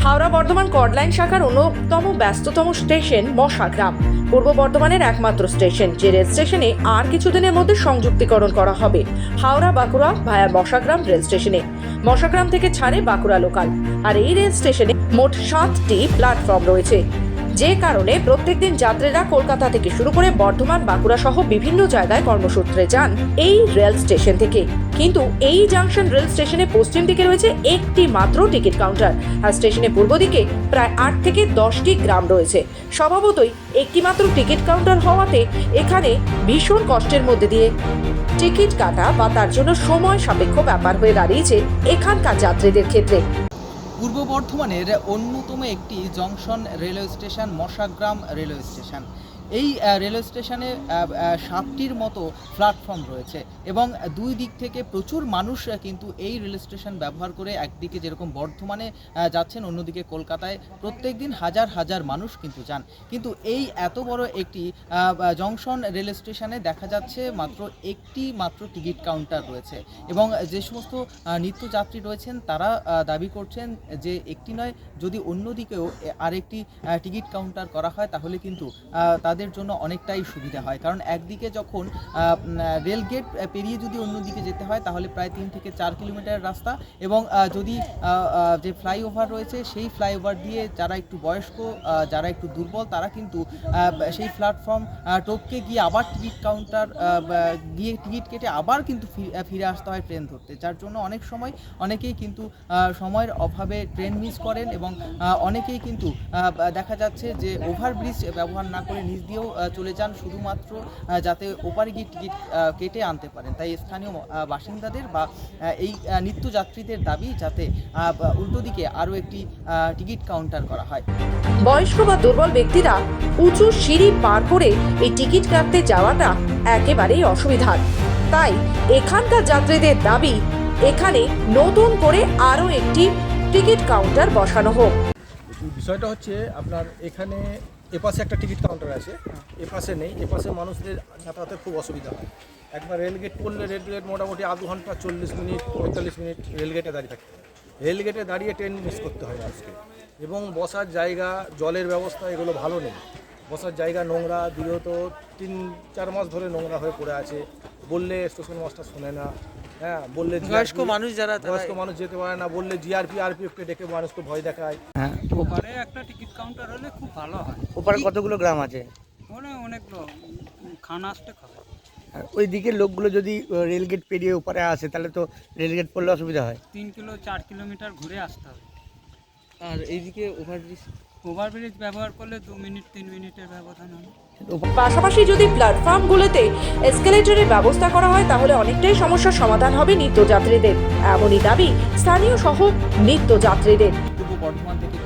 হাওড়া বর্ধমান কর্ডলাইন শাখার অন্যতম ব্যস্ততম স্টেশন মশাগ্রাম পূর্ব বর্ধমানের একমাত্র স্টেশন, যে রেল স্টেশনে আর কিছুদিনের মধ্যে সংযুক্তিকরণ করা হবে হাওড়া বাঁকুড়া ভায়া মশাগ্রাম রেল স্টেশনে। মশাগ্রাম থেকে ছাড়ে বাঁকুড়া লোকাল। আর এই রেল স্টেশনে মোট 7টি প্ল্যাটফর্ম রয়েছে, যে কারণে প্রত্যেকদিন যাত্রীরা কলকাতা থেকে শুরু করে বর্ধমান বাঁকুড়া সহ বিভিন্ন জায়গায় কর্মসূত্রে যান এই রেল স্টেশন থেকে। কিন্তু এই জাংশন রেল স্টেশনে পশ্চিম দিকে রয়েছে একটি মাত্র টিকিট কাউন্টার, আর স্টেশনের পূর্ব দিকে প্রায় 8 থেকে 10টি গ্রাম রয়েছে। স্বভাবতই একটি মাত্র টিকিট কাউন্টার হওয়াতে এখানে ভীষণ কষ্টের মধ্যে দিয়ে টিকিট কাটা বা তার জন্য সময় সাপেক্ষ ব্যাপার হয়ে দাঁড়িয়েছে এখানকার যাত্রীদের ক্ষেত্রে। পূর্ব বর্ধমানের অন্যতম একটি junction railway station Mashagram railway station. এই রেলওয়ে স্টেশনে 7টির মতো প্ল্যাটফর্ম রয়েছে এবং দুই দিক থেকে প্রচুর মানুষ কিন্তু এই রেল স্টেশন ব্যবহার করে একদিকে যেরকম বর্ধমানে যাচ্ছেন, অন্যদিকে কলকাতায় প্রত্যেক দিন হাজার হাজার মানুষ কিন্তু যান। কিন্তু এই এত বড় একটি জংশন রেল স্টেশনে দেখা যাচ্ছে একটি মাত্র টিকিট কাউন্টার রয়েছে এবং যে সমস্ত নিত্যযাত্রী রয়েছেন তারা দাবি করছেন যে একটি নয়, যদি অন্যদিকেও আরেকটি টিকিট কাউন্টার করা হয় তাহলে কিন্তু তাদের জন্য অনেকটাই সুবিধা হয়। কারণ একদিকে যখন রেলগেট পেরিয়ে যদি অন্যদিকে যেতে হয় তাহলে প্রায় 3 থেকে 4 কিলোমিটার রাস্তা, এবং যদি যে ফ্লাইওভার রয়েছে সেই ফ্লাইওভার দিয়ে যারা একটু বয়স্ক, যারা একটু দুর্বল, তারা কিন্তু সেই প্ল্যাটফর্ম টপকে গিয়ে আবার টিকিট কাউন্টার গিয়ে টিকিট কেটে আবার কিন্তু ফিরে আসতে হয় ট্রেন ধরতে, যার জন্য অনেক সময় অনেকেই কিন্তু সময়ের অভাবে ট্রেন মিস করেন এবং অনেকেই কিন্তু দেখা যাচ্ছে যে ওভারব্রিজ ব্যবহার না করে নিচ দিয়েও চলে যান শুধুমাত্র যাতে ওপারে গিয়ে টিকিট কেটে আনতে পারেন। তাই স্থানীয় বাসিন্দাদের বা এই নিত্যযাত্রীদের দাবি যাতে উল্টো দিকে আরও একটি টিকিট কাউন্টার করা হয়। বয়স্ক বা দুর্বল ব্যক্তিরা উঁচু সিঁড়ি পার করে এই টিকিট কাটতে যাওয়াটা একেবারেই অসুবিধার। তাই এখানকার যাত্রীদের দাবি এখানে নতুন করে আরও একটি টিকিট কাউন্টার বসানো হোক। বিষয়টা হচ্ছে আপনার এখানে এপাশে একটা টিকিট কাউন্টার আছে, এপাশে নেই। এপাশে মানুষদের যাতায়াতের খুব অসুবিধা হয়। একবার রেলগেট পড়লে রেলগেট মোটামুটি আধ ঘন্টা 40 মিনিট 45 মিনিট রেলগেটে দাঁড়িয়ে থাকতে হয়। রেলগেটে দাঁড়িয়ে ট্রেন মিস করতে হয় মানুষকে। এবং বসার জায়গা, জলের ব্যবস্থা এগুলো ভালো নেই। বসার জায়গা নোংরা, বিগত 3-4 মাস ধরে নোংরা হয়ে পড়ে আছে। বললে স্টেশন মাস্টার শোনে না। হ্যাঁ, বললে বয়স্ক মানুষ যেতে পারে না, বললে জিআরপি আরপিএফকে ডেকে মানুষকে ভয় দেখায়। হ্যাঁ, ওপারে একটা টিকিট কাউন্টার হলে খুব ভালো হয়। ওপারে কতগুলো গ্রাম আছে? অনেকগুলো খানা আসতে খাবে। আর ওই দিকের লোকগুলো যদি রেলগেট পেরিয়ে ওপারে আসে তাহলে তো রেলগেট পড়লে অসুবিধা হয়। 4 কিলোমিটার ঘুরে আসতে হবে। আর এইদিকে ওভারব্রিজ ব্যবহার করলে 2 মিনিট 3 মিনিটের ব্যবধান হবে। পাশাপাশি যদি প্ল্যাটফর্মগুলোতে এসকেলেটরের ব্যবস্থা করা হয় তাহলে অনেকটাই সমস্যার সমাধান হবে নিত্যযাত্রীদের, এমনই দাবি স্থানীয় সহ নিত্যযাত্রীদের। পূর্ব বর্ধমান থেকে